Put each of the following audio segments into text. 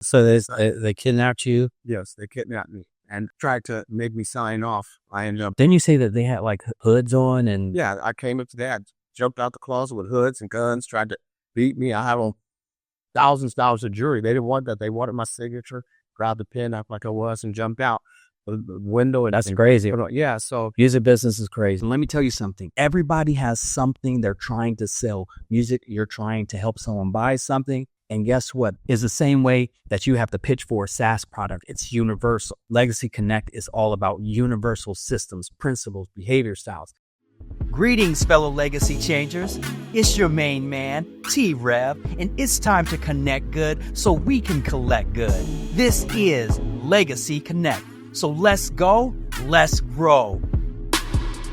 So they kidnapped you? Yes, they kidnapped me and tried to make me sign off. I ended up. Didn't you say that they had like hoods on and? Yeah, I came up to that, jumped out the closet with hoods and guns, tried to beat me. I have on thousands of dollars of jewelry. They didn't want that. They wanted my signature. Grabbed the pen, act like I was, and jumped out the window. And That's crazy. Yeah, so music business is crazy. Let me tell you something. Everybody has something they're trying to sell. Music, you're trying to help someone buy something. And guess what? It's the same way that you have to pitch for a SaaS product. It's universal. Legacy Connect is all about universal systems, principles, behavior styles. Greetings, fellow legacy changers. It's your main man, T-Rev, and it's time to connect good so we can collect good. This is Legacy Connect. So let's go, let's grow.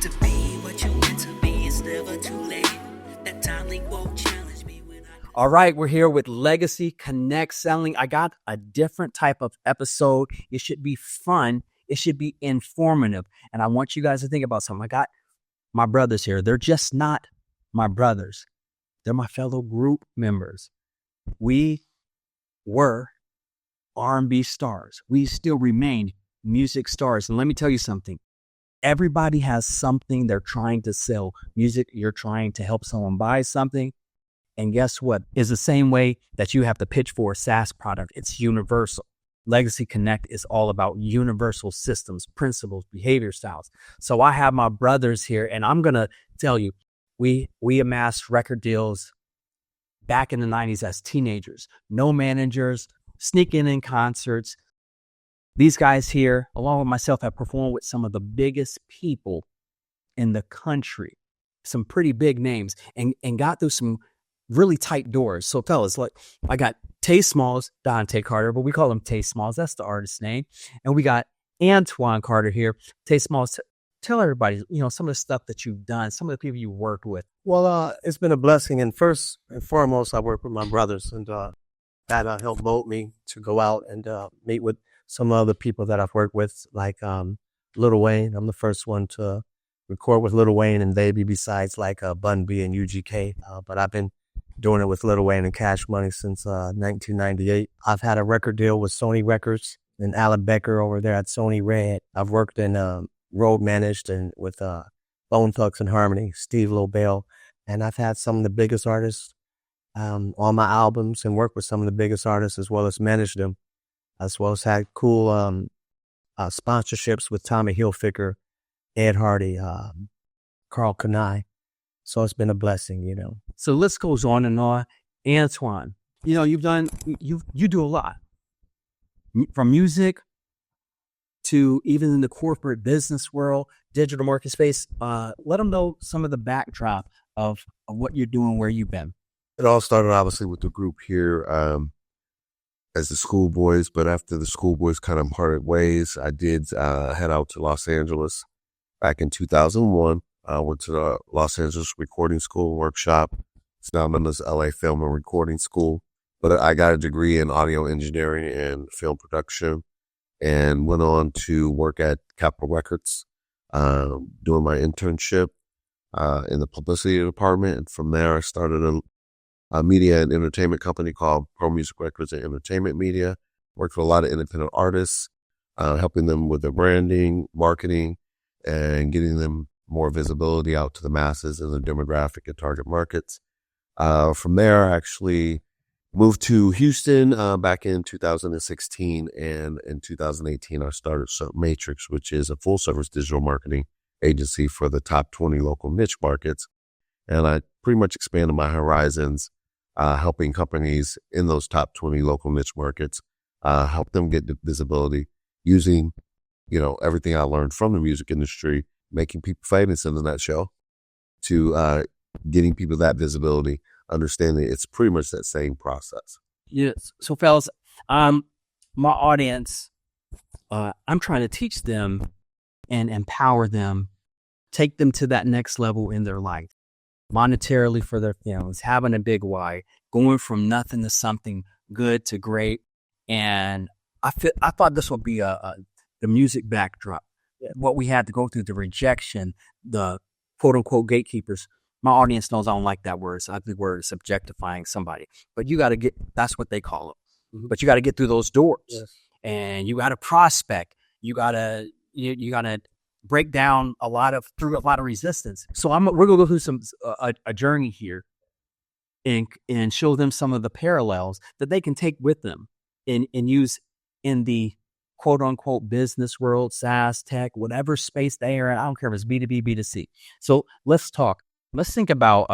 To be what you meant to be, it's never too late. That timely won't challenge me when I... All right, we're here with Legacy Connect Selling. I got a different type of episode. It should be fun. It should be informative. And I want you guys to think about something. I got my brothers here. They're just not my brothers. They're my fellow group members. We were R&B stars. We still remain music stars. And let me tell you something. Everybody has something they're trying to sell. Music, you're trying to help someone buy something. And guess what? It's the same way that you have to pitch for a SaaS product. It's universal. Legacy Connect is all about universal systems, principles, behavior styles. So I have my brothers here, and I'm going to tell you, we amassed record deals back in the 90s as teenagers. No managers, sneaking in concerts. These guys here, along with myself, have performed with some of the biggest people in the country, some pretty big names, and got through some really tight doors. So fellas, like I got Smallz, Antoine Carter, but we call him Smallz. That's the artist's name. And we got Antoine Carter here. Smallz, tell everybody, some of the stuff that you've done, some of the people you worked with. Well, it's been a blessing. And first and foremost, I work with my brothers, and that helped mold me to go out and meet with some other people that I've worked with, like Lil Wayne. I'm the first one to record with Lil Wayne and Baby, besides like Bun B and UGK. But I've been doing it with Lil Wayne and Cash Money since 1998. I've had a record deal with Sony Records and Alan Becker over there at Sony Red. I've worked in road managed and with Bone Thugs and Harmony, Steve Lobel, and I've had some of the biggest artists on my albums and worked with some of the biggest artists as well as managed them, as well as had cool sponsorships with Tommy Hilfiger, Ed Hardy, Carl Kanai. So it's been a blessing, So list goes on and on. Antoine, you do a lot. From music to even in the corporate business world, digital market space. Let them know some of the backdrop of what you're doing, where you've been. It all started obviously with the group here as the Schoolboys, but after the Schoolboys kind of parted ways, I did head out to Los Angeles back in 2001. I went to the Los Angeles Recording School workshop. It's now known as LA Film and Recording School. But I got a degree in audio engineering and film production and went on to work at Capitol Records, doing my internship in the publicity department. And from there, I started a media and entertainment company called Pro Music Records and Entertainment Media. Worked with a lot of independent artists, helping them with their branding, marketing, and getting them more visibility out to the masses in the demographic and target markets. From there, I actually moved to Houston back in 2016, and in 2018, I started Matrix, which is a full-service digital marketing agency for the top 20 local niche markets. And I pretty much expanded my horizons, helping companies in those top 20 local niche markets, help them get the visibility using, everything I learned from the music industry, making people famous in the nutshell, to getting people that visibility, understanding it's pretty much that same process. Yes. So fellas, my audience, I'm trying to teach them and empower them, take them to that next level in their life, monetarily for their families, having a big why, going from nothing to something good to great. And I thought this would be the music backdrop. What we had to go through, the rejection, the quote unquote gatekeepers. My audience knows I don't like that word. So I think the word is objectifying somebody, but you got to that's what they call it. but you got to get through those doors, Yes. and you got to prospect. You got to break down through a lot of resistance. So we're gonna go through a journey here, and show them some of the parallels that they can take with them and use in the quote unquote business world, SaaS, tech, whatever space they are in. I don't care if it's B2B, B2C. So let's talk. Let's think about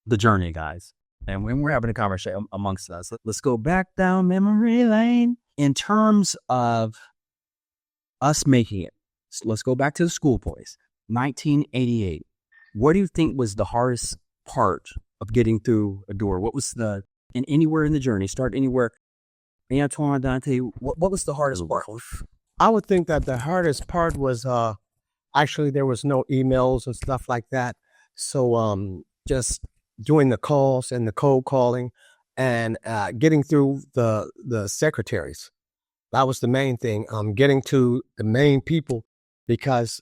the journey, guys. And when we're having a conversation amongst us, let's go back down memory lane in terms of us making it. So let's go back to the school boys. 1988. What do you think was the hardest part of getting through a door? What was anywhere in the journey? Start anywhere. Antoine, Dante, what was the hardest part? I would think that the hardest part was actually there was no emails and stuff like that. So just doing the calls and the cold calling and getting through the secretaries. That was the main thing. Getting to the main people, because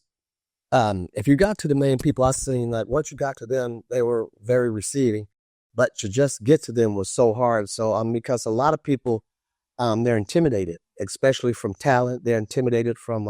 if you got to the main people, I seen that once you got to them, they were very receiving. But to just get to them was so hard. So because a lot of people, they're intimidated, especially from talent. They're intimidated from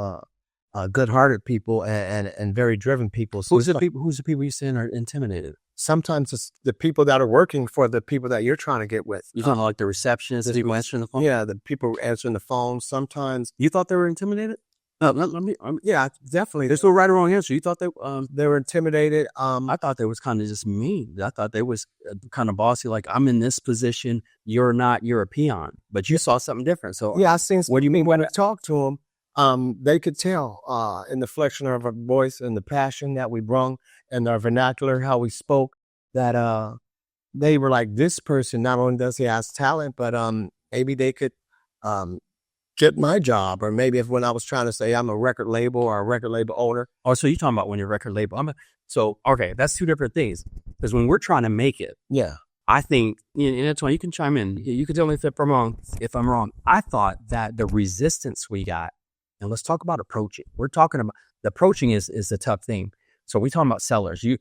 good-hearted people and very driven people. So Who's the people you saying are intimidated? sometimes it's the people that are working for the people that you're trying to get with. You talking like the receptionist, the people answering the phone? Yeah, the people answering the phone. Sometimes, You thought they were intimidated? yeah, definitely. There's no right or wrong answer. You thought They were intimidated. I thought they was kind of just mean. I thought they was kind of bossy. Like, I'm in this position, you're not. You're a peon. But you saw something different. So Yeah, I seen. What do you mean when by I talked to them? They could tell in the flexion of our voice and the passion that we brung and our vernacular, how we spoke, that they were like, this person not only does he has talent, but maybe they could get my job, or maybe if when I was trying to say I'm a record label or a record label owner. Oh, so you're talking about when you're record label. Okay, that's two different things. Because when we're trying to make it, Yeah, I think, and Antoine, you can chime in. You can tell me if I'm wrong. I thought that the resistance we got, and let's talk about approaching. We're talking about the approaching is a tough thing. So we're talking about sellers. You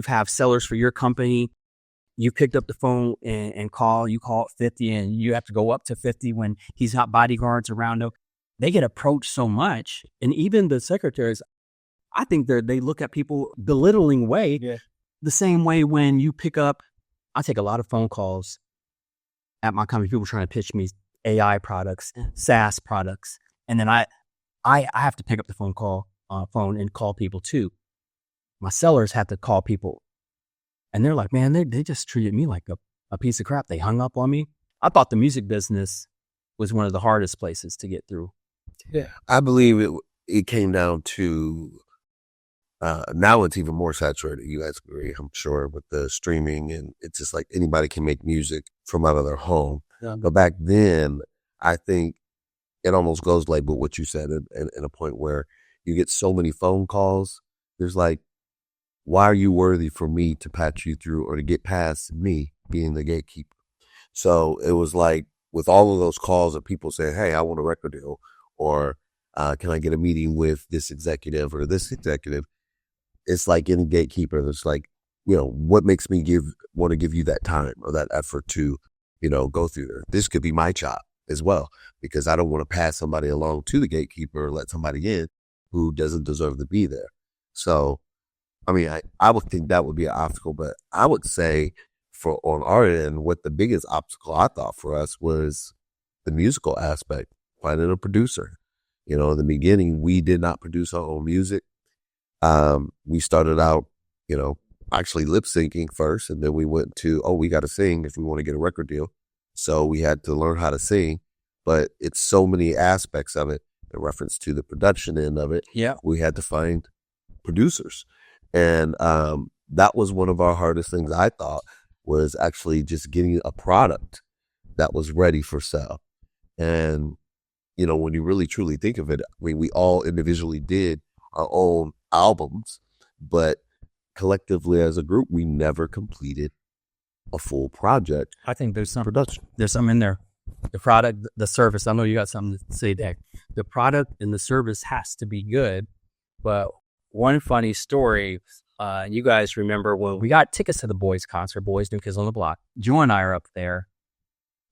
have sellers for your company. You picked up the phone and call. You call 50, and you have to go up to 50 when he's got bodyguards around him. They get approached so much, and even the secretaries, I think they look at people belittling way. Yeah. The same way when you pick up. I take a lot of phone calls at my company. People trying to pitch me AI products, SaaS products, and then I have to pick up the phone and call people too. My sellers have to call people. And they're like, man, they just treated me like a piece of crap. They hung up on me. I thought the music business was one of the hardest places to get through. yeah. I believe it came down to now it's even more saturated. You guys agree, I'm sure, with the streaming, and it's just like anybody can make music from out of their home. Yeah. But back then, I think it almost goes like with what you said, in a point where you get so many phone calls. There's like, why are you worthy for me to patch you through or to get past me being the gatekeeper? So it was like with all of those calls of people saying, hey, I want a record deal, or can I get a meeting with this executive or this executive? It's like any gatekeeper. It's like, what makes me want to give you that time or that effort to, go through there? This could be my job as well, because I don't want to pass somebody along to the gatekeeper or let somebody in who doesn't deserve to be there. So, I mean, I would think that would be an obstacle, but I would say on our end, what the biggest obstacle I thought for us was the musical aspect, finding a producer. In the beginning, we did not produce our own music. We started out, actually lip syncing first, and then we went to, we got to sing if we want to get a record deal. So we had to learn how to sing, but it's so many aspects of it in reference to the production end of it. Yeah. We had to find producers. And that was one of our hardest things, I thought, was actually just getting a product that was ready for sale. And, when you really truly think of it, I mean, we all individually did our own albums, but collectively as a group, we never completed a full project. I think there's some production. There's something in there. The product, the service. I know you got something to say there. The product and the service has to be good. But one funny story, you guys remember when we got tickets to the boys concert, Boys New Kids on the Block. Joe and I are up there,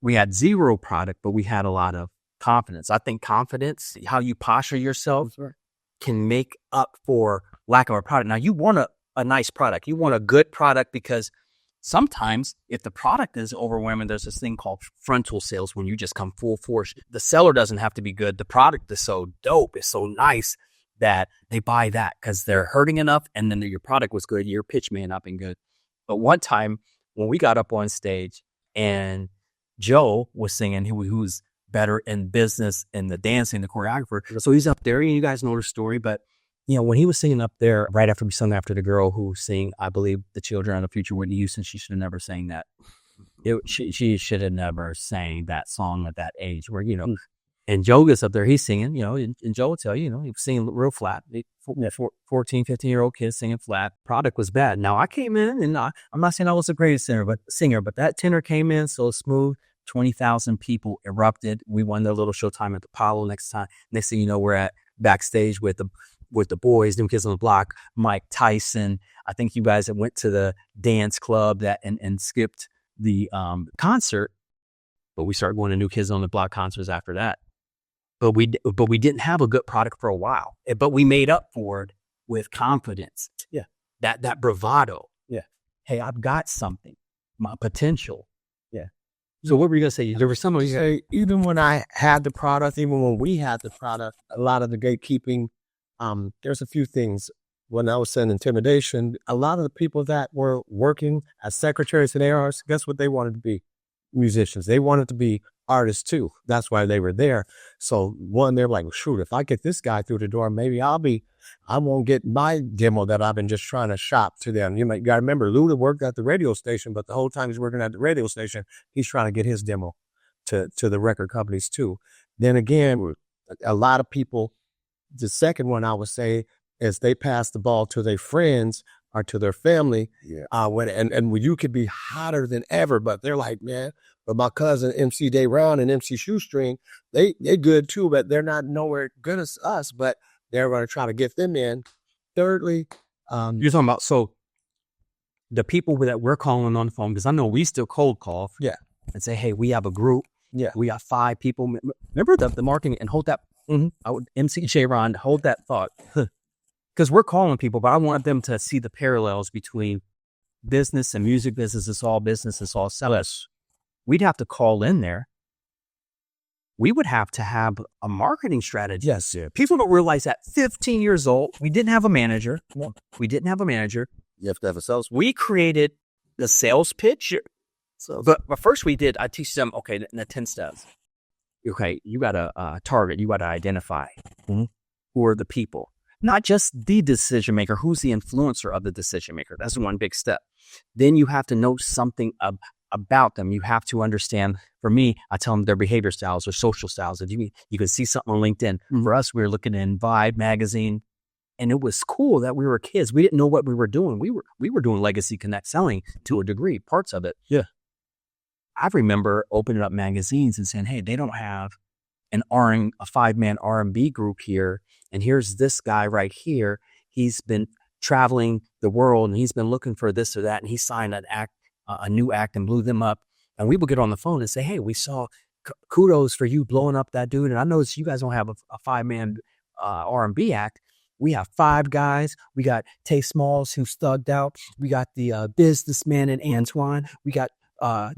we had zero product, but we had a lot of confidence. I think confidence, how you posture yourself, can make up for lack of a product. Now, you want a nice product. You want a good product, because sometimes if the product is overwhelming, there's this thing called frontal sales, when you just come full force. The seller doesn't have to be good. The product is so dope, it's so nice that they buy that because they're hurting enough, and then your product was good. Your pitch may have not been good. But one time when we got up on stage and Joe was singing, who was better in business and the dancing, the choreographer. So he's up there, and you guys know the story, but you know, when he was singing up there, right after we sung after the girl who sang, I Believe the Children of the Future, Whitney Houston, she should have never sang that. She should have never sang that song at that age where, you know, and Joe gets up there, he's singing, you know, and Joe will tell you, you know, he was singing real flat. 14, 15-year-old kids singing flat. Product was bad. Now, I came in, and I'm not saying I was the greatest singer, but that tenor came in so smooth. 20,000 people erupted. We won their little showtime at the Apollo. Next thing you know, we're at backstage with the boys, New Kids on the Block, Mike Tyson. I think you guys went to the dance club and skipped the concert, but we started going to New Kids on the Block concerts after that. But we didn't have a good product for a while. But we made up for it with confidence. Yeah, that bravado. Yeah, hey, I've got something, my potential. Yeah. So what were you gonna say? There was some of you say, even when I had the product, even when we had the product, a lot of the gatekeeping. There's a few things. When I was saying intimidation, a lot of the people that were working as secretaries and ARs, guess what they wanted to be? Musicians. They wanted to be artists too. That's why they were there. So one, they're like, shoot, if I get this guy through the door, maybe I won't get my demo that I've been just trying to shop to them. You got to remember, Luda worked at the radio station, but the whole time he's working at the radio station, he's trying to get his demo to the record companies too. Then again, a lot of people, the second one I would say is they pass the ball to their friends or to their family. Yeah. When you could be hotter than ever, but they're like, man, but my cousin MC Day Round and MC Shoestring, they're good too, but they're not nowhere good as us, but they're going to try to get them in. Thirdly, you're talking about, so the people that we're calling on the phone, because I know we still cold call. Yeah. And say, hey, we have a group. Yeah. We got 5 people. Remember the marketing, and hold that. I would MC J-Ron, hold that thought. Because we're calling people, but I want them to see the parallels between business and music business. It's all business. It's all sales. We'd have to call in there. We would have to have a marketing strategy. Yes. Yeah. People don't realize that 15 years old, we didn't have a manager. No. We didn't have a manager. You have to have a sales. We created the sales pitch. But first I teach them, okay, the 10 steps. Okay, you got to target, you got to identify who are the people, not just the decision maker, who's the influencer of the decision maker. That's one big step. Then you have to know something about them. You have to understand, for me, I tell them their behavior styles or social styles. If you can see something on LinkedIn. For us, we were looking in Vibe magazine, and it was cool that we were kids. We didn't know what we were doing. We were doing Legacy Connect selling to a degree, parts of it. Yeah. I remember opening up magazines and saying, hey, they don't have a 5-man R&B group here. And here's this guy right here. He's been traveling the world and he's been looking for this or that. And he signed a new act and blew them up. And we would get on the phone and say, hey, we saw kudos for you blowing up that dude. And I noticed you guys don't have a 5-man R&B act. We have 5 guys. We got Smallz, who's thugged out. We got the businessman and Antoine. We got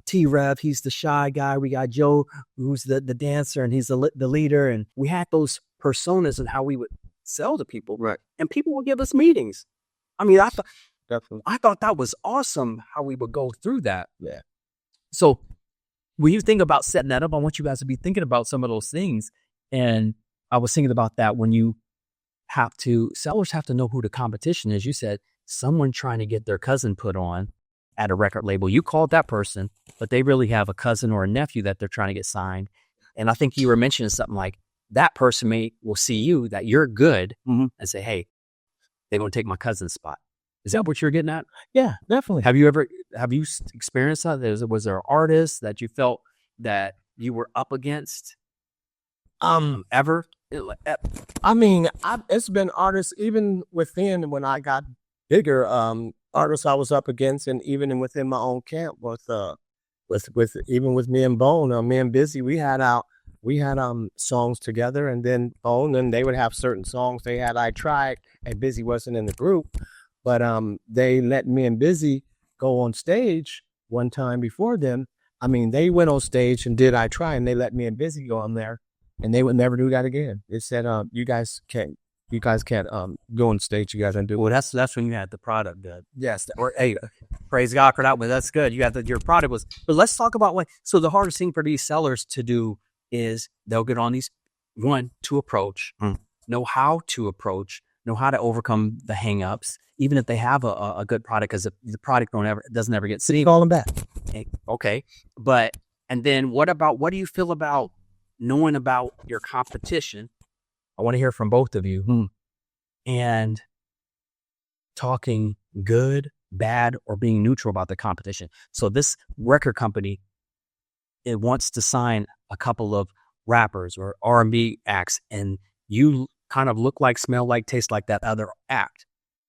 T-Rev, he's the shy guy. We got Joe, who's the dancer, and he's the leader. And we had those personas and how we would sell to people. Right. And people would give us meetings. I mean, I thought that was awesome how we would go through that. Yeah. So when you think about setting that up, I want you guys to be thinking about some of those things. And I was thinking about that when sellers have to know who the competition is. You said someone trying to get their cousin put on at a record label. You called that person, but they really have a cousin or a nephew that they're trying to get signed. And I think you were mentioning something like that person will see you, that you're good, and say, hey, they're going to take my cousin's spot. Is that what you're getting at? Yeah, definitely. Have you experienced that? Was there an artist that you felt that you were up against? Ever? I mean, it's been artists even within when I got bigger, artists I was up against, and even within my own camp with with even with me and Bone, me and Busy, we had songs together, and then Bone, and they would have certain songs they had. I Tried, and Busy wasn't in the group, but they let me and Busy go on stage one time before them. I mean, they went on stage and did I Try, and they let me and Busy go on there, and they would never do that again. They said, you guys can't go on stage together and do. Well, that's when you had the product good. Yes. Or hey, praise God for that, but that's good. You got your product was. But let's talk about what. So the hardest thing for these sellers to do is they'll get on these to approach, know how to approach, know how to overcome the hangups, even if they have a good product, because the product doesn't ever get seen. Call them back. Okay, and then what do you feel about knowing about your competition? I want to hear from both of you. And talking good, bad, or being neutral about the competition. So this record company, it wants to sign a couple of rappers or R&B acts, and you kind of look like, smell like, taste like that other act.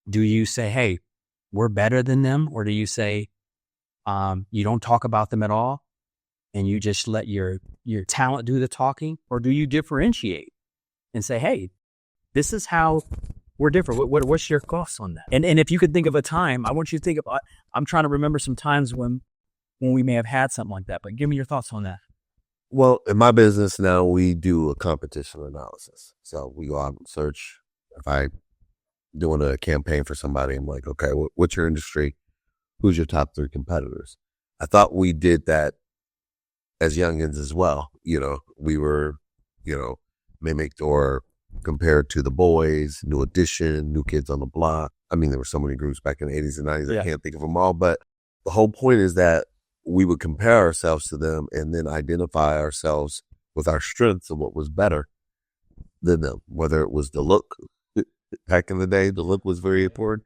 Do you say, hey, we're better than them? Or do you say, you don't talk about them at all and you just let your talent do the talking? Or do you differentiate and say, hey, this is how we're different? What's your thoughts on that? And if you could think of a time, I want you to think about, I'm trying to remember some times when we may have had something like that, but give me your thoughts on that. Well, in my business now, we do a competition analysis. So we go out and search. If I doing a campaign for somebody, I'm like, okay, what's your industry? Who's your top 3 competitors? I thought we did that as youngins as well. We were, mimicked or compared to The Boys, New Edition, New Kids on the Block. I mean, there were so many groups back in the 80s and 90s. I can't think of them all. But the whole point is that we would compare ourselves to them and then identify ourselves with our strengths and what was better than them, whether it was the look. Back in the day, the look was very important.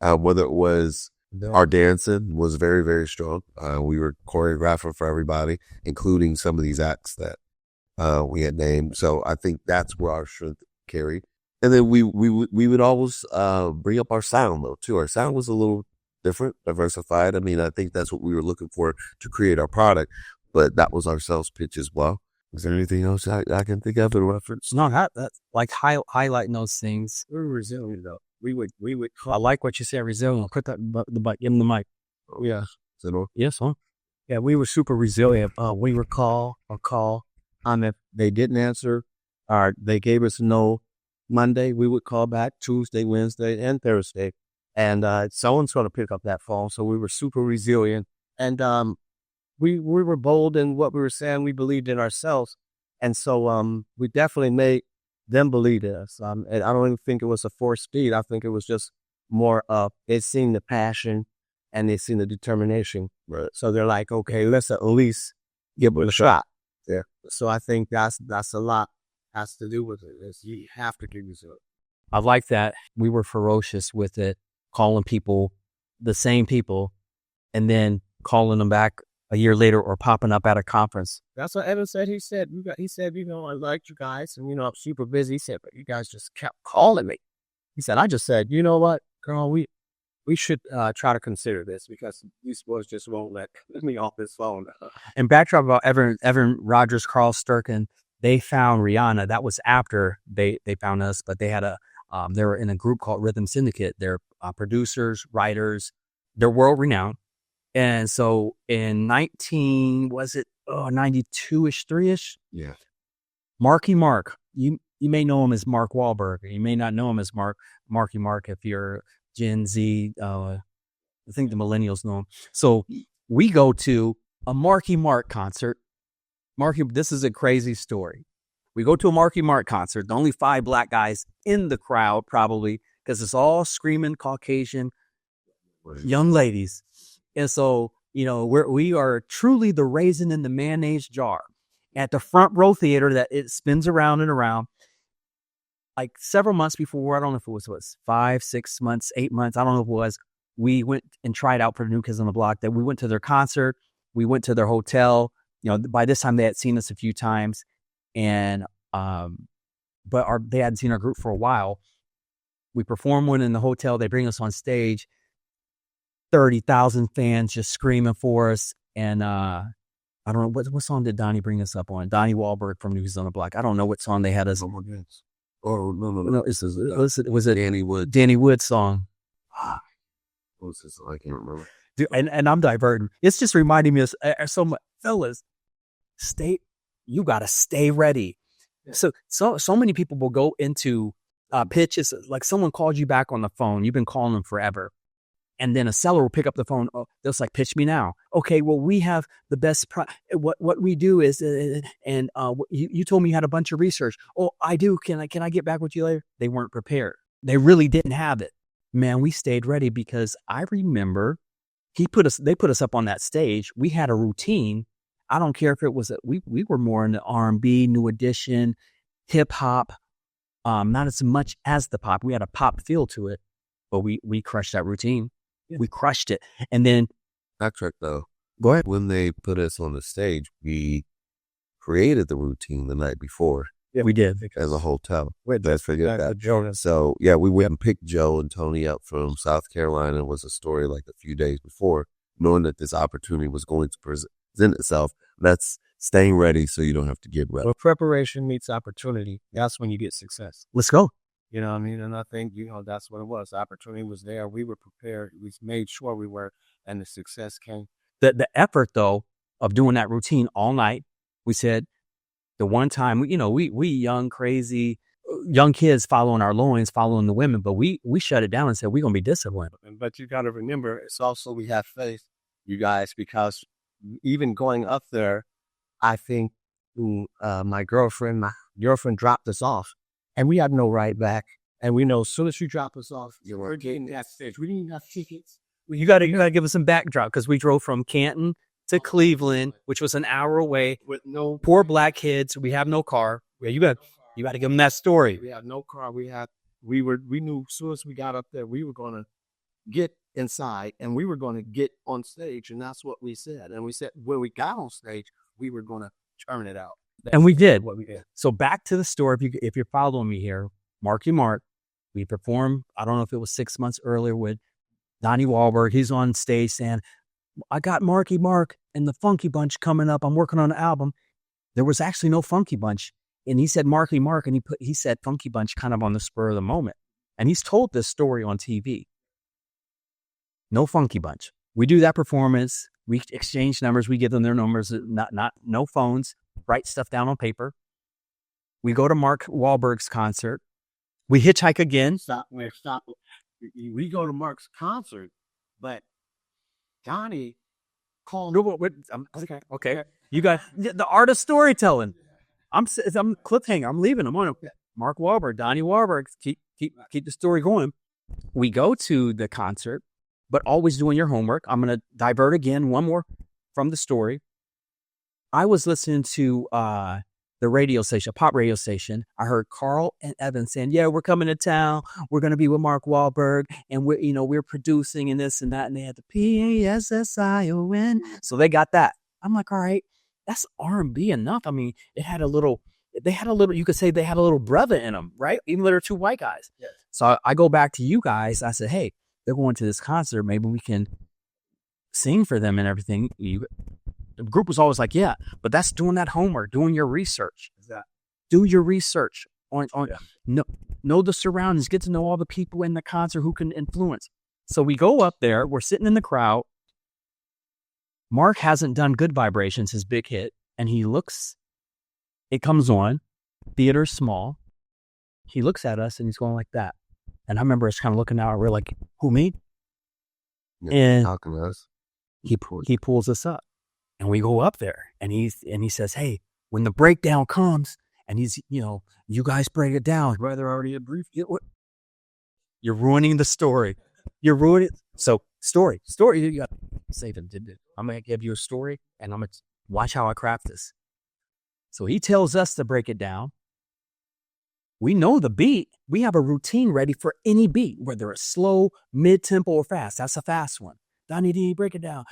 Whether it was our dancing was very, very strong. We were choreographing for everybody, including some of these acts that we had named. So I think that's where our strength carried. And then we would always bring up our sound, though, too. Our sound was a little different, diversified. I mean, I think that's what we were looking for to create our product, but that was our sales pitch as well. Is there anything else I can think of in reference? No, that's like highlighting those things. We were resilient, though. We would. I like what you said, resilient. Put that give him the mic. Oh, yeah. Yes, huh? Yeah, we were super resilient. We would call. If they didn't answer, or they gave us no Monday, we would call back Tuesday, Wednesday, and Thursday. And someone's going to pick up that phone. So we were super resilient. And we were bold in what we were saying. We believed in ourselves. And so we definitely made them believe in us. And I don't even think it was a forced speed. I think it was just more of, they'd seen the passion and they'd seen the determination. Right. So they're like, okay, let's at least give it a shot. Yeah. So I think that's a lot has to do with it. You have to give yourself. I like that. We were ferocious with it, calling people, the same people, and then calling them back a year later or popping up at a conference. That's what Evan said. He said, I liked you guys, and I'm super busy. He said, but you guys just kept calling me. He said, I just said, you know what, girl, we should try to consider this, because these boys just won't let me off this phone. And backdrop about Evan Rogers, Carl Sturken, they found Rihanna. That was after they found us, but they had they were in a group called Rhythm Syndicate. They're producers, writers, they're world renowned. And so in 92-ish, 3-ish? Yeah. Marky Mark, you may know him as Mark Wahlberg. You may not know him as Marky Mark if you're Gen Z. I think the millennials know him. So we go to a Marky Mark concert. This is a crazy story. We go to a Marky Mark concert. The only 5 black guys in the crowd, probably, because it's all screaming Caucasian young ladies. And so, we are truly the raisin in the mayonnaise jar at the front row theater that it spins around and around. Like several months before, I don't know if it was 5, 6 months, 8 months, I don't know if it was, we went and tried out for the New Kids on the Block. That we went to their concert, we went to their hotel. By this time they had seen us a few times, and but they hadn't seen our group for a while. We performed one in the hotel. They bring us on stage. 30,000 fans just screaming for us. And I don't know what song did Donnie bring us up on. Donnie Wahlberg from New Kids on the Block. I don't know what song they had us. No more dance. Oh no. No, was it Danny Wood. Danny Wood's song? What was this? I can't remember. Dude, and I'm diverting. It's just reminding me of so much, fellas. You gotta stay ready. So many people will go into pitches like someone called you back on the phone. You've been calling them forever, and then a seller will pick up the phone. Oh, they'll like, pitch me now. Okay, well we have the best. What we do is, you told me you had a bunch of research. Oh, I do. Can I get back with you later? They weren't prepared. They really didn't have it. Man, we stayed ready because I remember they put us up on that stage. We had a routine. I don't care if it was we were more in the R&B, New Edition, hip hop, not as much as the pop. We had a pop feel to it, but we crushed that routine. Yeah. We crushed it. And then backtrack though. Go ahead. When they put us on the stage, we created the routine the night before. Yeah, we did as a hotel. Let's forget that. So yeah, we went and picked Joe and Tony up from South Carolina. It was a story like a few days before, knowing that this opportunity was going to present itself. That's staying ready so you don't have to get ready. Well, preparation meets opportunity. That's when you get success. Let's go. You know what I mean? And I think, that's what it was. The opportunity was there. We were prepared. We made sure we were, and the success came. The effort, though, of doing that routine all night, we said, the one time, we young, crazy, young kids following our loins, following the women, but we shut it down and said, we're going to be disciplined. But you got to remember, it's also we have faith, you guys, because even going up there, I think my girlfriend dropped us off, and we had no ride back. And we know as soon as you drop us off, we're getting that stage. We didn't have tickets. You got to give us some backdrop because we drove from Canton to Cleveland, which was an hour away with no poor black kids. We have no car. You got to give them that story. We had no car. We knew as soon as we got up there, we were going to get inside and we were going to get on stage. And that's what we said. And we said, when we got on stage, we were going to turn it out. And we did what we did. So back to the story. If you're following me here, Marky Mark, we performed, I don't know if it was 6 months earlier with Donnie Wahlberg. He's on stage saying, I got Marky Mark and the Funky Bunch coming up. I'm working on an album. There was actually no Funky Bunch. And he said Marky Mark, and he said Funky Bunch kind of on the spur of the moment. And he's told this story on TV. No Funky Bunch. We do that performance. We exchange numbers. We give them their numbers. No phones. Write stuff down on paper. We go to Mark Wahlberg's concert. We hitchhike again. Stop. We go to Mark's concert, but Johnny called. Okay. You got the art of storytelling. I'm cliffhanger. I'm leaving. I'm on Mark Wahlberg, Donnie Wahlberg. Keep the story going. We go to the concert, but always doing your homework. I'm going to divert again. One more from the story. I was listening to the radio station, pop radio station. I heard Carl and Evan saying, "Yeah, we're coming to town. We're going to be with Mark Wahlberg, and we're producing and this and that." And they had the PASSION, so they got that. I'm like, all right, that's R&B enough. I mean, they had a little. You could say they had a little brother in them, right? Even though they're two white guys. Yes. So I go back to you guys. I said, hey, they're going to this concert. Maybe we can sing for them and everything. The group was always like, yeah, but that's doing that homework, doing your research. Do your research on know the surroundings, get to know all the people in the concert who can influence. So we go up there, we're sitting in the crowd. Mark hasn't done Good Vibrations, his big hit, and he looks, it comes on, theater's small. He looks at us and he's going like that. And I remember us kind of looking out, we're like, who, me? Yeah, and how can us? He pulls us up. And we go up there and he says, hey, when the breakdown comes and he's, you guys break it down. Brother already a brief. You're ruining the story. You're ruining. So story, you got to save it. I'm going to give you a story and I'm going to watch how I craft this. So he tells us to break it down. We know the beat. We have a routine ready for any beat, whether it's slow, mid-tempo, or fast. That's a fast one. Donnie, break it down.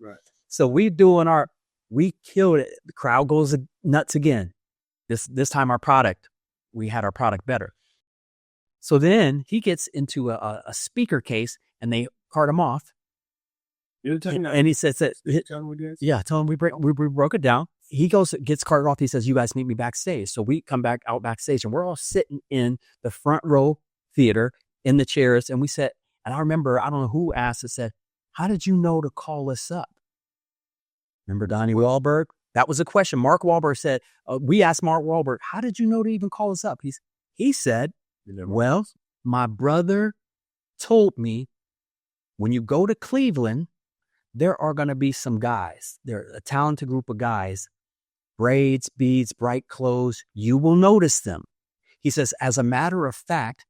Right. So we killed it. The crowd goes nuts again. This time we had our product better. So then he gets into a speaker case and they cart him off. And he says that, yeah, tell him we broke it down. He goes, gets carted off. He says, you guys meet me backstage. So we come back out backstage and we're all sitting in the front row theater in the chairs. And we said, and I remember, I don't know who asked it, said, how did you know to call us up? Remember Donnie Wahlberg? That was a question. Mark Wahlberg said, we asked Mark Wahlberg, how did you know to even call us up? He said, well, my brother told me when you go to Cleveland, there are going to be some guys. They're a talented group of guys, braids, beads, bright clothes. You will notice them. He says, as a matter of fact,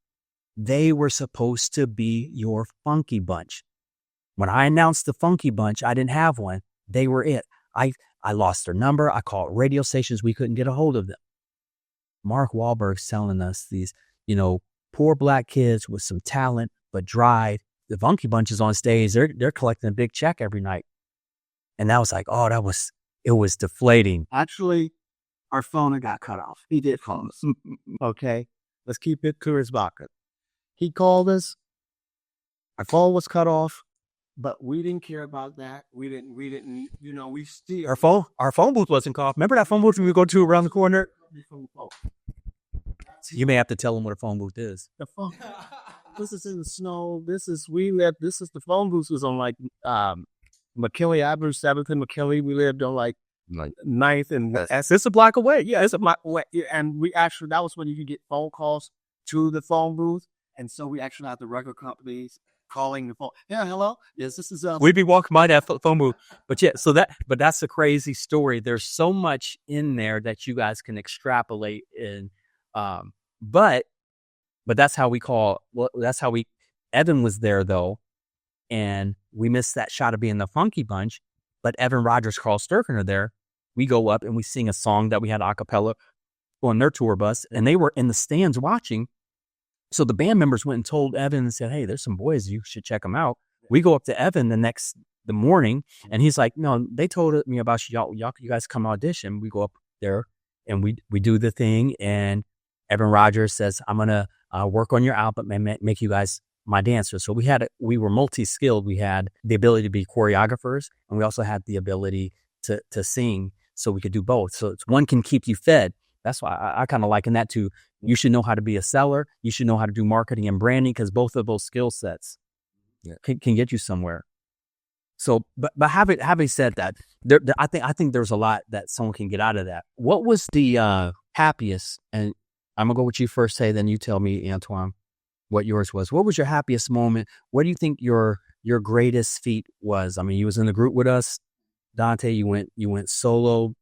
they were supposed to be your funky bunch. When I announced the funky bunch, I didn't have one. They were it. I lost their number. I called radio stations. We couldn't get a hold of them. Mark Wahlberg's telling us these, poor black kids with some talent, but drive. The funky bunch is on stage. They're collecting a big check every night. And that was like, it was deflating. Actually, our phone got cut off. He did call us. Okay. Let's keep it to his bucket. He called us. Our phone was cut off, but we didn't care about that. We didn't, we still. Our phone booth wasn't called. Remember that phone booth we go to around the corner? You may have to tell them what a phone booth is. The phone. This is in the snow. This is the phone booth was on like McKinley Avenue, 7th and McKinley. We lived on like 9th and it's a block away. Yeah, it's a block away. And we actually, that was when you could get phone calls to the phone booth. And so we actually had the record companies calling the phone. Yeah, hello. Yes, this is. We'd be walking by that phone booth. But yeah, but that's a crazy story. There's so much in there that you guys can extrapolate in. But that's how Evan was there though. And we missed that shot of being the funky bunch, but Evan Rogers, Carl Sturken are there. We go up and we sing a song that we had a cappella on their tour bus, and they were in the stands watching. So the band members went and told Evan and said, hey, there's some boys, you should check them out. We go up to Evan the morning, and he's like, no, they told me about you. Y'all, you guys come audition. We go up there and we do the thing, and Evan Rogers says, I'm going to work on your album and make you guys my dancers. So we were multi-skilled. We had the ability to be choreographers, and we also had the ability to sing, so we could do both. So one can keep you fed. That's why I kind of liken that to, you should know how to be a seller. You should know how to do marketing and branding, because both of those skill sets can get you somewhere. So, but having said that, I think there's a lot that someone can get out of that. What was the happiest? And I'm gonna go with you first, say, then you tell me, Antoine, what yours was. What was your happiest moment? What do you think your greatest feat was? I mean, you was in the group with us, Dante. You went solo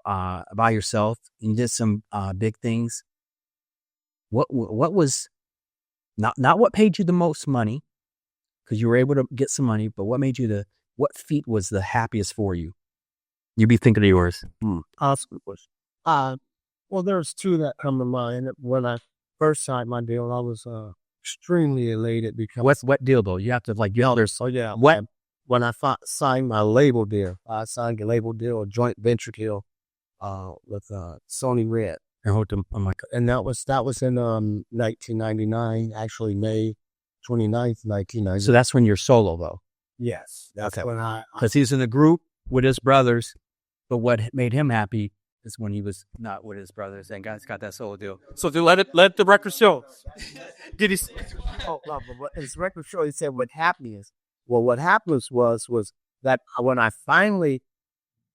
by yourself and did some big things. What was not what paid you the most money, because you were able to get some money, but what feat was the happiest for you? You be thinking of yours. Well, there's two that come to mind. When I first signed my deal, I was extremely elated because what deal though? You have to yell. Oh yeah. When I signed my label deal, I signed a label deal, a joint venture deal, with Sony Red. And that was in 1999, actually May 29th, 1990. So that's when you're solo though. Yes, that's when because he's in a group with his brothers, but what made him happy is when he was not with his brothers and guys got that solo deal. So to let the record show. Did he? Oh no! But his record show, he said what happened is, well, what happened was that when I finally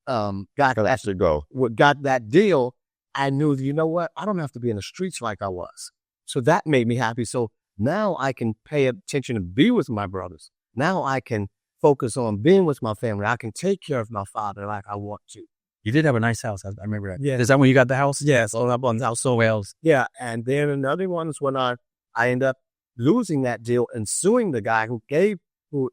got that deal, I knew, you know what? I don't have to be in the streets like I was. So that made me happy. So now I can pay attention and be with my brothers. Now I can focus on being with my family. I can take care of my father like I want to. You did have a nice house. I remember that. Yeah. Is that when you got the house? Yes. Up on House Wells. Yeah. And then another one is when I ended up losing that deal and suing the guy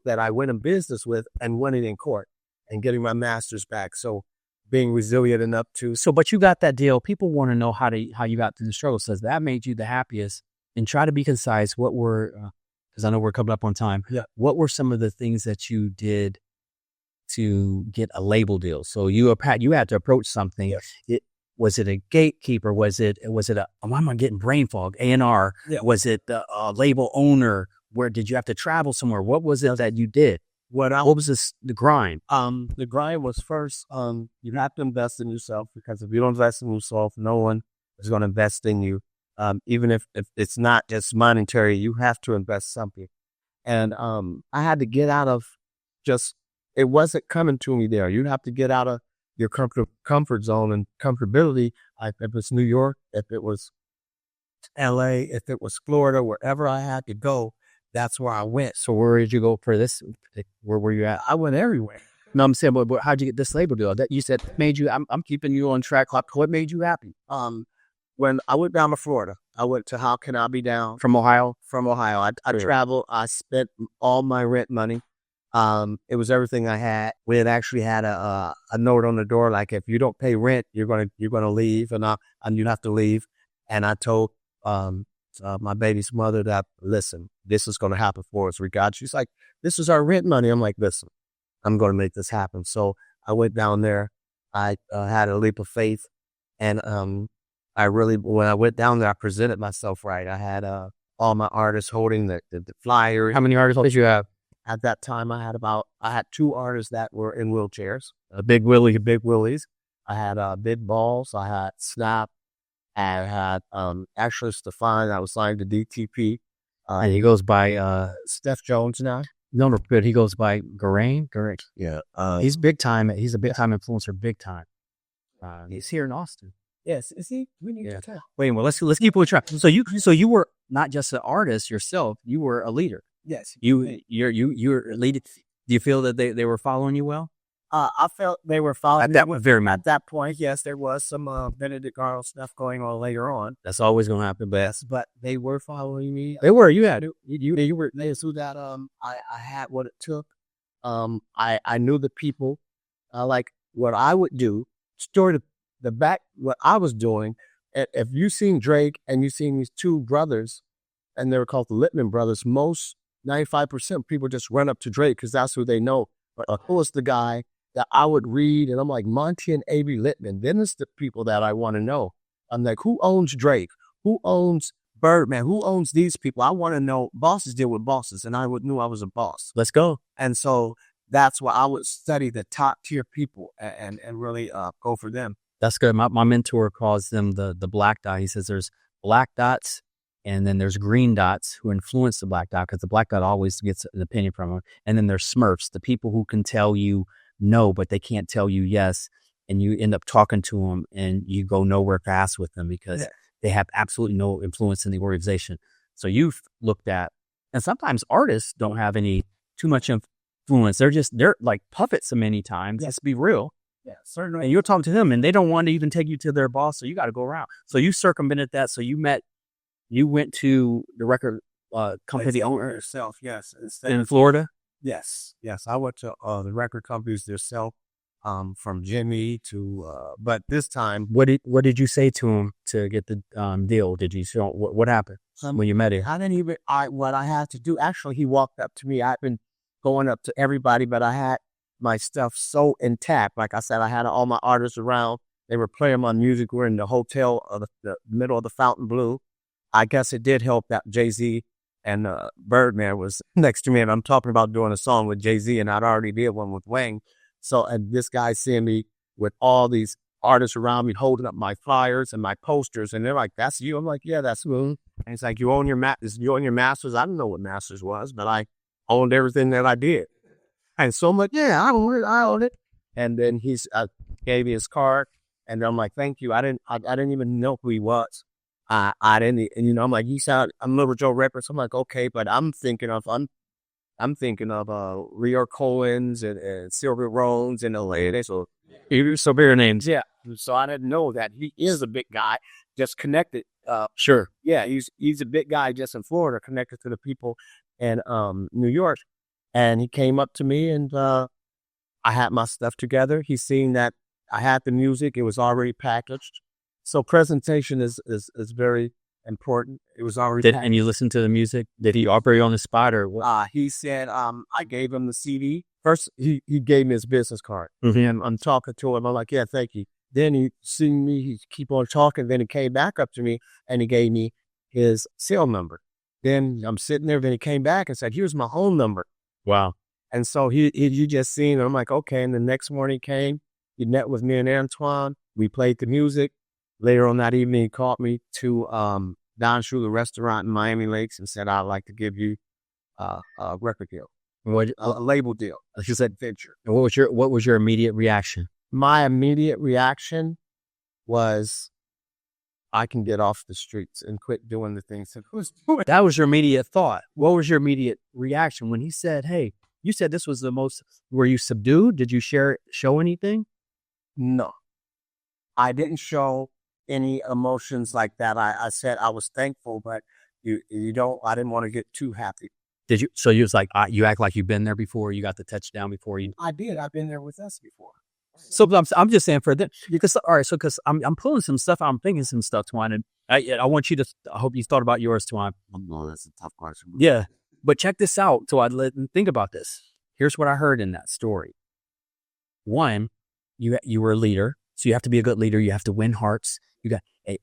that I went in business with and winning in court and getting my master's back. So being resilient enough to. So, but you got that deal. People want to know how you got through the struggle. Says that made you the happiest. And try to be concise. What were, because I know we're coming up on time. Yeah. What were some of the things that you did to get a label deal? So you had to approach something. Yes. Was it a gatekeeper? Was it why am I getting brain fog? A&R? Yeah. Was it the label owner? Where did you have to travel somewhere? What was it that you did? What was the grind? The grind was first, you have to invest in yourself, because if you don't invest in yourself, no one is going to invest in you. Even if it's not just monetary, you have to invest something. And I had to get out of it wasn't coming to me there. You have to get out of your comfort zone and comfortability. If it was New York, if it was LA, if it was Florida, wherever I had to go, that's where I went. So where did you go for this? Where were you at? I went everywhere. No, I'm saying, but how'd you get this label deal? That you said made you. I'm keeping you on track. What made you happy? When I went down to Florida, I went to How Can I Be Down? From Ohio? From Ohio. I traveled. I spent all my rent money. It was everything I had. We had actually had a note on the door, like, if you don't pay rent, you're gonna leave, and you have to leave. And I told my baby's mother that, listen, this is gonna happen for us regardless. She's like, this is our rent money. I'm like, listen, I'm gonna make this happen. So I went down there. I had a leap of faith, and when I went down there, I presented myself right. I had all my artists holding the flyer. How many artists did you have? At that time, I had 2 artists that were in wheelchairs, Big Willies. I had Big Balls. I had Snap. I had actually Stefan. I was signed to DTP. And he goes by Steph Jones now. No, but he goes by Garain. Yeah. He's big time. He's a big time influencer. Big time. He's here in Austin. Yes, is he? We need to tell. Wait, well, let's keep on track. So you were not just an artist yourself. You were a leader. Yes. You're a leader. Do you feel that they were following you well? I felt they were following me at that point. Yes, there was some Benedict Arnold stuff going on later on. That's always going to happen, but they were following me. They were. You had you were. They knew that I had what it took. I knew the people. Like what I would do. Story the back what I was doing. If you seen Drake and you seen these 2 brothers, and they were called the Littman brothers, most 95% of people just run up to Drake because that's who they know. But who was the guy that I would read, and I'm like, Monty and A.B. Littman. Then it's the people that I want to know. I'm like, who owns Drake? Who owns Birdman? Who owns these people? I want to know. Bosses deal with bosses, and I knew I was a boss. Let's go. And so that's why I would study the top tier people and really go for them. That's good. My mentor calls them the black dot. He says there's black dots, and then there's green dots who influence the black dot, because the black dot always gets an opinion from them. And then there's Smurfs, the people who can tell you no, but they can't tell you yes. And you end up talking to them, and you go nowhere fast with them because they have absolutely no influence in the organization. So you've looked at, and sometimes artists don't have too much influence. They're like puppets many times. Let's be real. Yeah, certainly. And you're talking to them, and they don't want to even take you to their boss. So you got to go around. So you circumvented that. So you went to the record company owner yourself. Yes. In Florida. Yes. I went to the record companies themselves, from Jimmy to, but this time. What did you say to him to get the deal? Did you show what happened when you met him? I didn't even, what I had to do, actually, he walked up to me. I've been going up to everybody, but I had my stuff so intact. Like I said, I had all my artists around. They were playing my music. We're in the hotel of the middle of the Fontainebleau. I guess it did help that Jay-Z and Birdman was next to me, and I'm talking about doing a song with Jay-Z, and I'd already did one with Wayne. So, and this guy seeing me with all these artists around me holding up my flyers and my posters, and they're like, "That's you." I'm like, "Yeah, that's me." And he's like, "You own your masters?" I didn't know what masters was, but I owned everything that I did. And so I'm like, "Yeah, I own it." And then he's gave me his card, and I'm like, "Thank you." I didn't even know who he was. I didn't, and I'm like, I'm Little Joe Records. I'm like, okay, but I'm thinking of Rio Cohen's and Sylvia Rones and LA. So bigger names. Yeah. So I didn't know that he is a big guy, just connected. Sure. Yeah, he's a big guy just in Florida, connected to the people in New York. And he came up to me, and I had my stuff together. He seen that I had the music; it was already packaged. So presentation is very important. It was already and you listened to the music. Did he offer you on the spot, or what? He said, I gave him the CD. First, he gave me his business card. Mm-hmm. And I'm talking to him. I'm like, "Yeah, thank you." Then he seen me, he keep on talking. Then he came back up to me and he gave me his cell number. Then I'm sitting there. Then he came back and said, "Here's my home number." Wow. And so you just seen, I'm like, okay. And the next morning came, he met with me and Antoine. We played the music. Later on that evening, he called me to Don Shula restaurant in Miami Lakes and said, I'd like to give you a record deal, a label deal. Like you said, venture. and what was your immediate reaction? My immediate reaction was, I can get off the streets and quit doing the things that I was doing. That was your immediate thought. What was your immediate reaction when he said, hey, you said this was the most, were you subdued? Did you show anything? No, I didn't show any emotions like that. I said I was thankful, but I didn't want to get too happy. Did you? So you was like, you act like you've been there before. You got the touchdown before you. I did. I've been there with us before. So I'm just saying for that, because all right. So because I'm pulling some stuff, I'm thinking some stuff, Twine, and I want you to. I hope you thought about yours, Twine. No, that's a tough question. Yeah, but check this out. So I let them think about this. Here's what I heard in that story. One, you were a leader, so you have to be a good leader. You have to win hearts.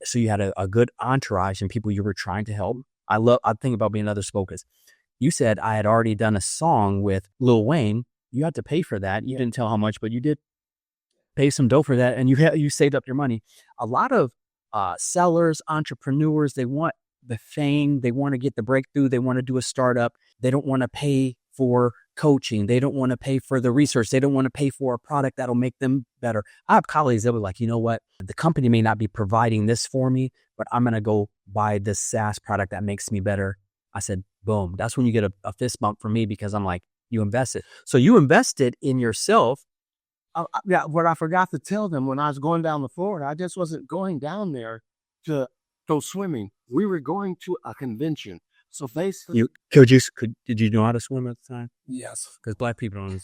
So you had a good entourage and people you were trying to help. I think about being other spokers. You said I had already done a song with Lil Wayne. You had to pay for that. You didn't tell how much, but you did pay some dough for that, and you saved up your money. A lot of sellers, entrepreneurs, they want the fame, they want to get the breakthrough, they want to do a startup. They don't want to pay for coaching. They don't want to pay for the research. They don't want to pay for a product that'll make them better. I have colleagues that were like, you know what? The company may not be providing this for me, but I'm going to go buy this SaaS product that makes me better. I said, boom. That's when you get a fist bump from me, because I'm like, you invested. So you invested in yourself. What I forgot to tell them when I was going down to Florida, I just wasn't going down there to go swimming. We were going to a convention. So basically, did you know how to swim at the time? Yes, because black people don't.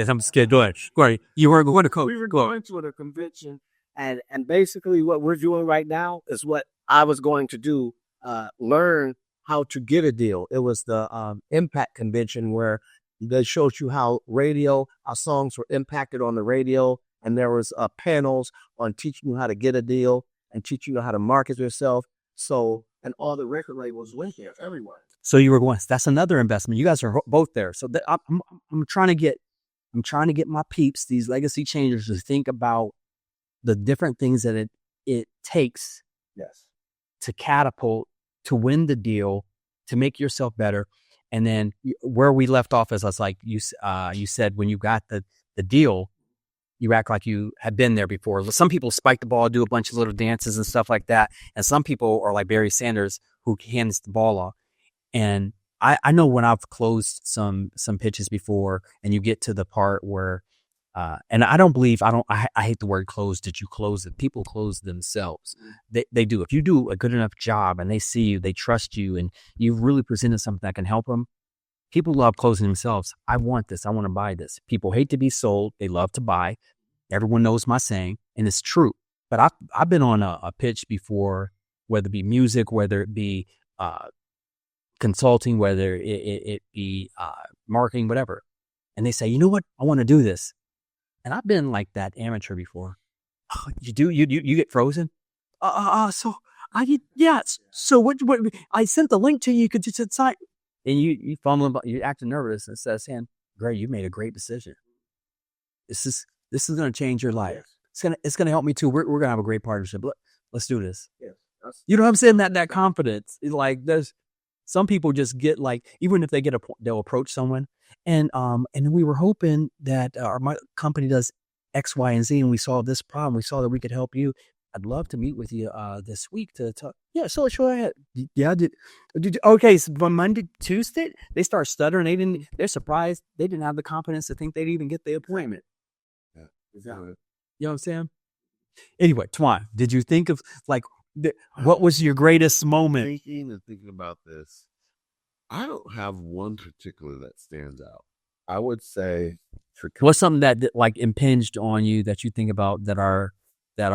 I'm scared. Go ahead. You were going to coach. We were going to a convention, and basically what we're doing right now is what I was going to do. Learn how to get a deal. It was the Impact Convention where they showed you how songs were impacted on the radio, and there was panels on teaching you how to get a deal and teaching you how to market yourself. So, and all the record labels went there everywhere. So you were going. That's another investment. You guys are both there. So I'm trying to get my peeps, these legacy changers, to think about the different things that it takes, yes, to catapult, to win the deal, to make yourself better. And then where we left off is, I was like, you said when you got the deal, you act like you had been there before. Some people spike the ball, do a bunch of little dances and stuff like that. And some people are like Barry Sanders, who hands the ball off. And I know when I've closed some pitches before, and you get to the part where, and I hate the word close. Did you close it? People close themselves. They do. If you do a good enough job and they see you, they trust you, and you've really presented something that can help them, people love closing themselves. I want this. I want to buy this. People hate to be sold. They love to buy. Everyone knows my saying, and it's true. But I've been on a pitch before, whether it be music, whether it be consulting, whether it be marketing, whatever. And they say, you know what? I want to do this. And I've been like that amateur before. Oh, you get frozen? So I did, yes. So what I sent the link to you. You could just sign. And you fumbling, you're acting nervous, and says, Gray, you made a great decision. This is going to change your life. It's going to help me too. We're going to have a great partnership. Let's do this. Yes. You know what I'm saying? That confidence. Like, there's some people just get like, even if they get they'll approach someone, and we were hoping that my company does X, Y, and Z, and we solved this problem. We saw that we could help you. I'd love to meet with you this week to talk. Yeah, so sure. Ahead. Yeah, okay. So from Monday, Tuesday, they start stuttering. They're surprised. They didn't have the confidence to think they'd even get the appointment. Yeah. You know what I'm saying? Anyway, Twine, did you think of like what was your greatest moment? Thinking about this, I don't have one particular that stands out. I would say, what's something that like impinged on you that you think about that our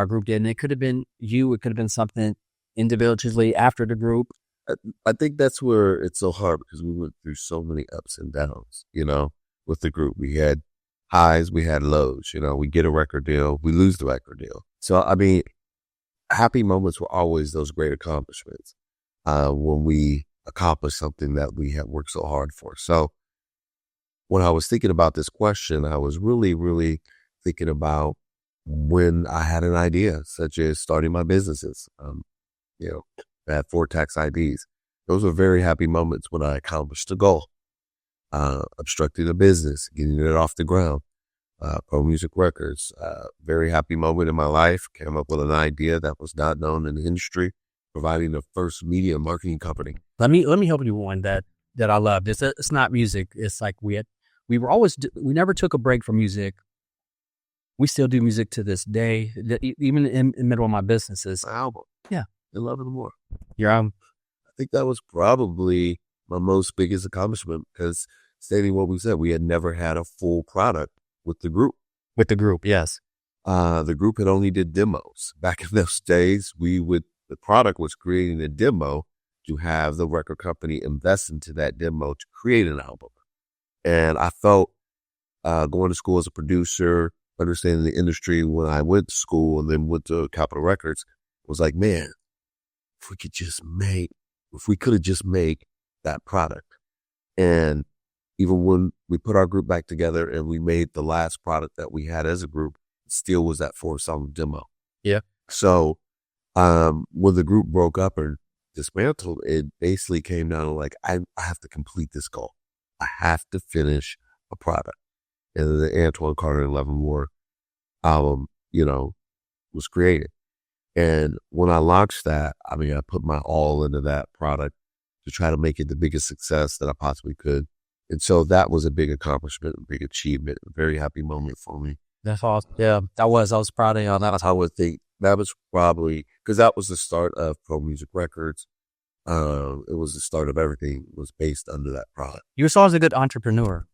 group did? And it could have been you. It could have been something individually after the group. I think that's where it's so hard, because we went through so many ups and downs, with the group. We had highs, we had lows, we get a record deal, we lose the record deal. So, I mean, happy moments were always those great accomplishments when we accomplish something that we have worked so hard for. So when I was thinking about this question, I was really, really thinking about when I had an idea, such as starting my businesses. I had 4 tax IDs. Those were very happy moments when I accomplished a goal, obstructing a business, getting it off the ground. Pro Music Records, very happy moment in my life. Came up with an idea that was not known in the industry, providing the first media marketing company. Let me help you with one that I love. It's not music. It's like we never took a break from music. We still do music to this day, even in the middle of my businesses. My album. Yeah. 11 more. Your album. I think that was probably my most biggest accomplishment because stating what we said, we had never had a full product with the group. With the group, yes. The group had only did demos. Back in those days, the product was creating a demo to have the record company invest into that demo to create an album. And I felt going to school as a producer, understanding the industry when I went to school and then went to Capitol Records, was like, man, if we could have just made that product. And even when we put our group back together and we made the last product that we had as a group, it still was that 4-song demo. Yeah. So when the group broke up or dismantled, it basically came down to like, I have to complete this goal. I have to finish a product. And the Antoine Carter 11 More album, was created. And when I launched that, I put my all into that product to try to make it the biggest success that I possibly could. And so that was a big accomplishment, a big achievement, a very happy moment for me. That's awesome. Yeah, I was proud of you on that. I would think that was probably, because that was the start of Pro Music Records. It was the start of everything. It was based under that product. You were always a good entrepreneur.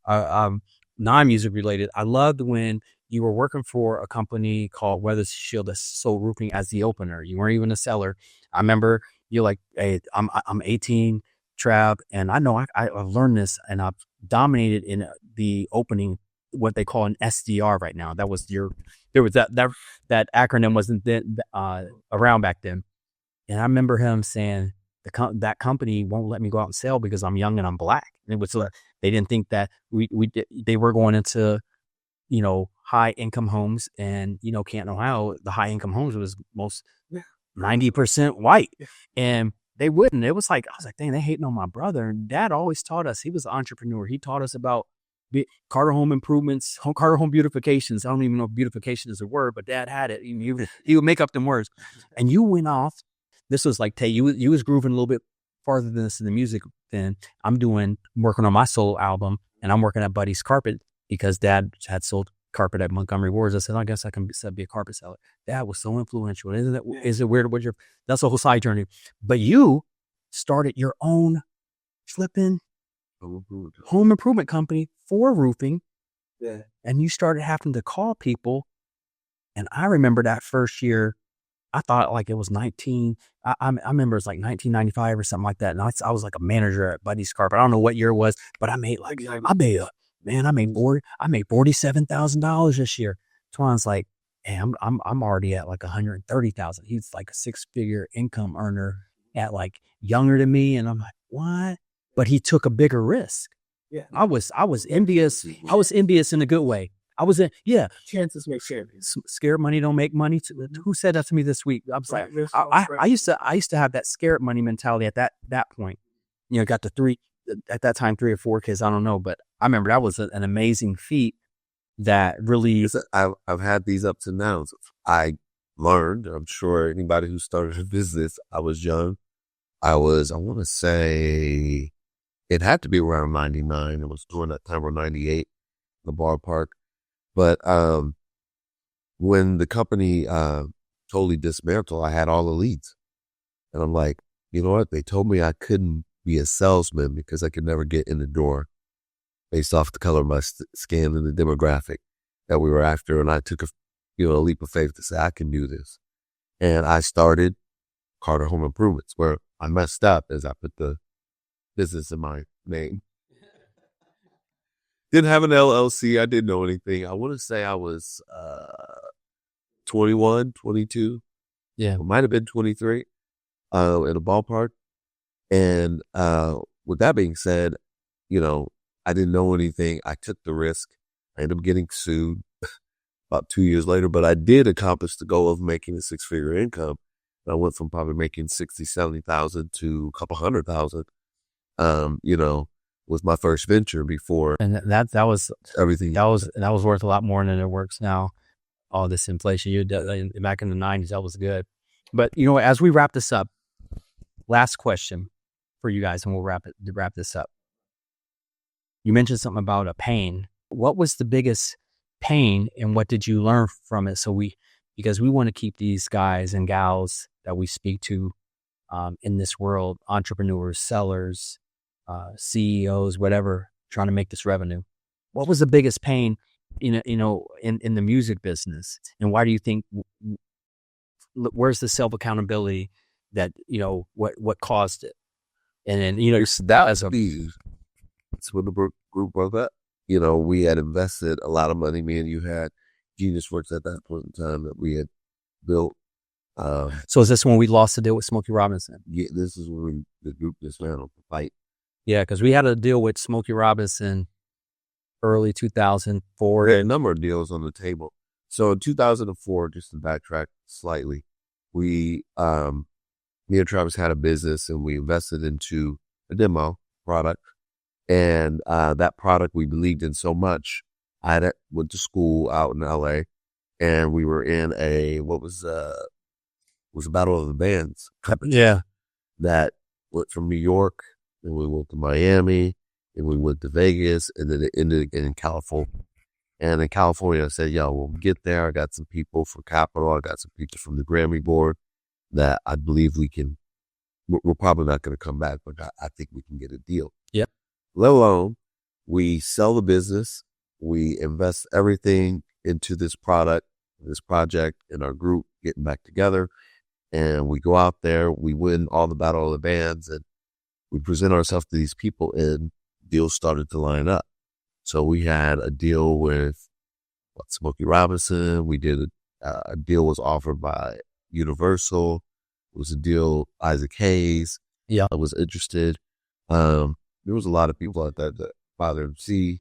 Non-music related. I loved when you were working for a company called Weather Shield that's Soul Roofing as the opener. You weren't even a seller. I remember you're like, hey, I'm 18, Trav, and I know I've learned this, and I've dominated in the opening, what they call an SDR right now. That was there was that acronym wasn't then around back then. And I remember him saying, that company won't let me go out and sell because I'm young and I'm black. And it was they didn't think that they were going into, high income homes, and Canton, Ohio, the high income homes was most 90% white, and they wouldn't. It was like, I was like, dang, they hating on my brother. And Dad always taught us. He was an entrepreneur. He taught us about Carter home improvements, Carter home beautifications. I don't even know if beautification is a word, but Dad had it. He would make up them words. And you went off. This was like, Tay, you was grooving a little bit farther than this in the music. Then I'm working on my solo album, and I'm working at Buddy's Carpet because Dad had sold carpet at Montgomery Wards. I said, I guess I can be a carpet seller. Dad was so influential. Is it weird? That's a whole side journey. But you started your own flipping home improvement company for roofing. Yeah. And you started having to call people. And I remember that first year, I thought like it was I remember it was like 1995 or something like that. And I was like a manager at Buddy's Carpet. I don't know what year it was, but I made $47,000 this year. Twan's like, hey, I'm already at like 130,000. He's like a 6-figure income earner at like younger than me. And I'm like, what? But he took a bigger risk. Yeah. I was envious. I was envious in a good way. Chances make champions. Scared money don't make money. Who said that to me this week? I was like, I used to have that scared money mentality at that point. Got the 3 or 4 kids. I don't know, but I remember that was an amazing feat that really. I've had these ups and downs. I learned. I'm sure anybody who started a business. I was young. I want to say, it had to be around 99. It was during that time, or 98, the ballpark. But when the company totally dismantled, I had all the leads. And I'm like, you know what? They told me I couldn't be a salesman because I could never get in the door based off the color of my skin and the demographic that we were after. And I took a leap of faith to say, I can do this. And I started Carter Home Improvements, where I messed up as I put the business in my name. Didn't have an LLC. I didn't know anything. I want to say I was 21, 22. Yeah. It might have been 23 in a ballpark. And with that being said, I didn't know anything. I took the risk. I ended up getting sued about 2 years later, but I did accomplish the goal of making a 6-figure income. I went from probably making 60, 70,000 to a couple 100,000, was my first venture before. And that was everything. That was worth a lot more than it works now. All this inflation you did back in the 90s, that was good. But as we wrap this up, last question for you guys, and we'll wrap this up. You mentioned something about a pain. What was the biggest pain, and what did you learn from it? Because we want to keep these guys and gals that we speak to in this world, entrepreneurs, sellers, CEOs, whatever, trying to make this revenue. What was the biggest pain, in the music business, and why do you think? Where's the self accountability that what caused it? And then that's when the group broke up. We had invested a lot of money. Me and you had Genius Works at that point in time that we had built. So is this when we lost the deal with Smokey Robinson? Yeah, this is when the group dismantled the fight. Yeah, because we had a deal with Smokey Robinson early 2004. There are a number of deals on the table. So in 2004, just to backtrack slightly, me and Travis had a business and we invested into a demo product. And that product we believed in so much. I went to school out in LA, and we were in a Battle of the Bands. Yeah. That went from New York, and we went to Miami, and we went to Vegas, and then it ended again in California. And in California, I said, we'll get there. I got some people for Capitol. I got some people from the Grammy board that I believe we're probably not going to come back, but I think we can get a deal. Yep. Let alone we sell the business, we invest everything into this product, this project, in our group getting back together, and we go out there, we win all the Battle of the Bands, and we present ourselves to these people, and deals started to line up. So we had a deal with Smokey Robinson. We did a deal was offered by Universal. It was a deal Isaac Hayes. Yeah, I was interested. There was a lot of people out there that Father MC.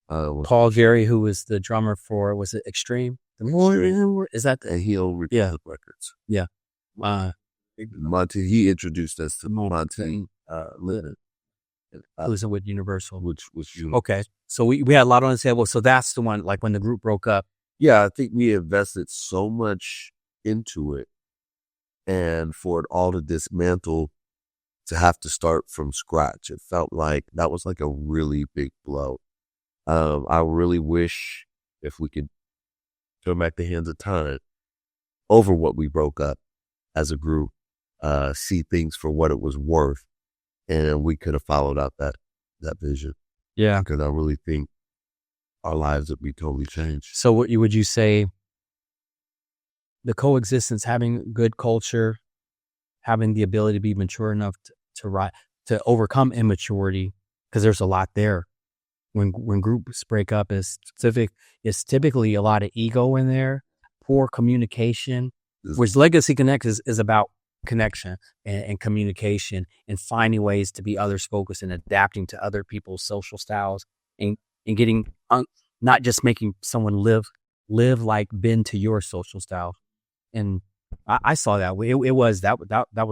Paul Gary, who was the drummer for, was it Extreme? Is that and he'll Republic Records. Yeah. Monty, he introduced us to Monty Lennon. Who's with Universal. Which was okay. So we had a lot on the table. So that's the one, like when the group broke up. Yeah, I think we invested so much into it, and for it all to dismantle, to have to start from scratch, it felt like that was like a really big blow. I really wish if we could turn back the hands of time over what we broke up as a group, see things for what it was worth, and we could have followed out that vision. Yeah, because I really think our lives would be totally changed. So what would you say? The coexistence, having good culture, having the ability to be mature enough to overcome immaturity, because there's a lot there. When groups break up, it's typically a lot of ego in there, poor communication. Which Legacy Connect is about connection and communication, and finding ways to be others focused and adapting to other people's social styles, and getting not just making someone live like bend to your social style. And I saw that it was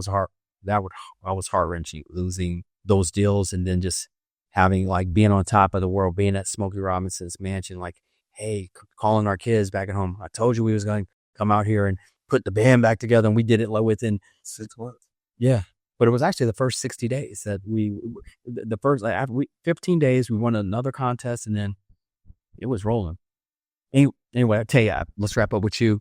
hard. I was heart-wrenching losing those deals, and then just having, like, being on top of the world, being at Smokey Robinson's mansion, like, hey, calling our kids back at home. I told you we was going to come out here and put the band back together, and we did it within 6 months. Yeah. But it was actually the first 60 days that after 15 days, we won another contest, and then it was rolling. Anyway, I tell you, let's wrap up with you.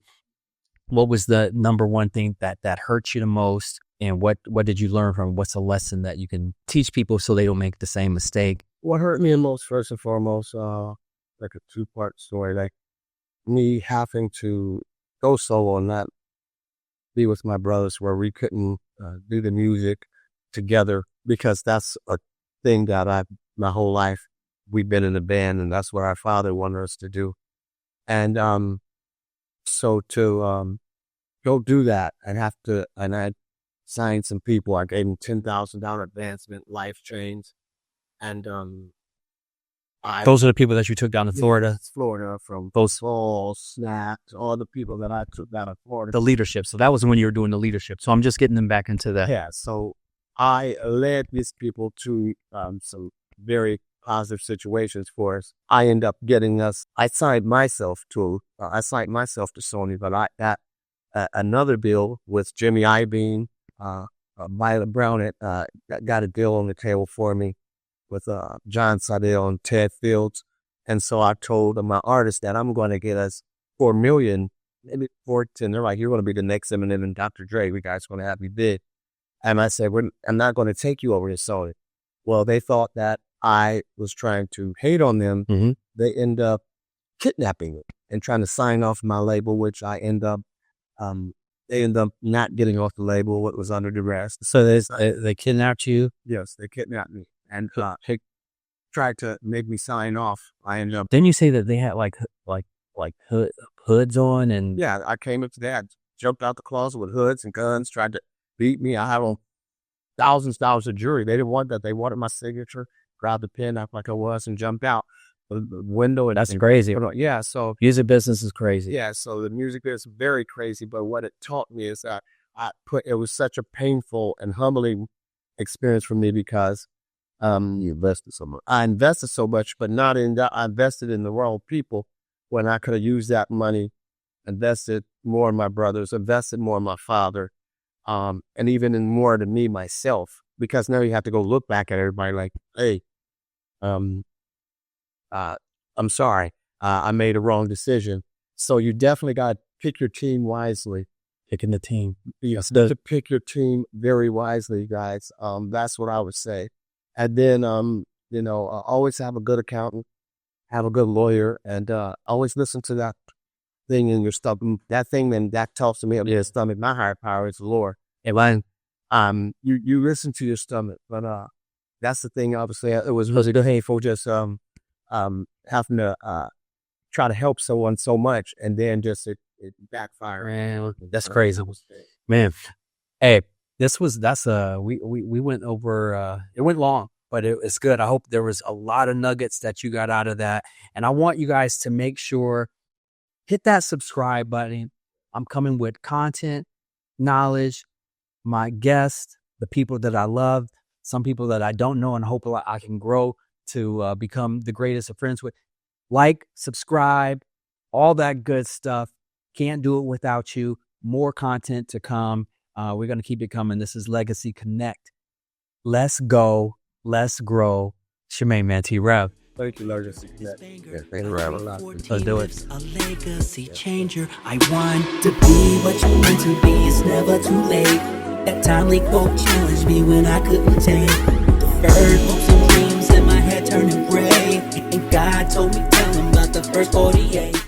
What was the number one thing that hurt you the most? And what did you learn from it? What's a lesson that you can teach people so they don't make the same mistake? What hurt me the most, first and foremost, like a 2-part story, like me having to go solo and not be with my brothers, where we couldn't do the music together, because that's a thing that my whole life we've been in a band, and that's what our father wanted us to do. And so to go do that and I signed some people. I gave them $10,000 advancement, life change, and Those are the people that you took down to Florida. Florida, from Those Smallz, Snaps, all the people that I took down to Florida. the leadership. So that was when you were doing the leadership. So I'm just getting them back into the. Yeah, so I led these people to some very positive situations for us. I end up getting us. I signed myself to Sony, but I got another deal with Jimmy Iovine, Violet Brown. Got a deal on the table for me with John Seidel and Ted Fields, and so I told my artists that I'm going to get us $4 million, maybe 14. They're like, "You're going to be the next Eminem and Dr. Dre. We guys going to have you big." And I said, "I'm not going to take you over to Sony." Well, they thought that I was trying to hate on them. Mm-hmm. They end up kidnapping me and trying to sign off my label, which they end up not getting off the label. What was under duress. So they kidnapped you. Yes, they kidnapped me and tried to make me sign off. I ended up. Didn't you say that they had like hoods on and? Yeah, I came up to that, jumped out the closet with hoods and guns, tried to beat me. I have on thousands of jewelry. They didn't want that. They wanted my signature. Grabbed the pen, act like I was, and jumped out the window. That's crazy. Yeah, so music business is crazy. Yeah, so the music is very crazy. But what it taught me is that it was such a painful and humbling experience for me because you invested so much. I invested so much, but not in that. I invested in the wrong people when I could have used that money, invested more in my brothers, invested more in my father, and even in more than me myself. Because now you have to go look back at everybody like, "Hey, I'm sorry, I made a wrong decision." So you definitely got to pick your team wisely. Picking the team. Yes, to pick your team very wisely, guys. That's what I would say. And then, always have a good accountant, have a good lawyer, and always listen to that thing in your stomach. That thing that talks to me in your stomach. My higher power is the Lord. And you listen to your stomach, but that's the thing. Obviously, it was really painful just having to try to help someone so much, and then just it backfired. Man, that's crazy, man. Hey, we went over. It went long, but it's good. I hope there was a lot of nuggets that you got out of that, and I want you guys to make sure hit that subscribe button. I'm coming with content, knowledge. My guests, the people that I love, some people that I don't know, and hope I can grow to become the greatest of friends with. Like, subscribe, all that good stuff. Can't do it without you. More content to come. We're going to keep it coming. This is Legacy Connect. Let's go. Let's grow. It's your main man, T-Rev. Thank you, Legacy Connect. Yeah, thank you, Rev. Let's do it. A legacy changer. I want to be what you meant to be. It's never too late. That timely quote challenged me when I couldn't take. Deferred hopes and dreams in my head turning gray. And God told me, tell him about the first 48.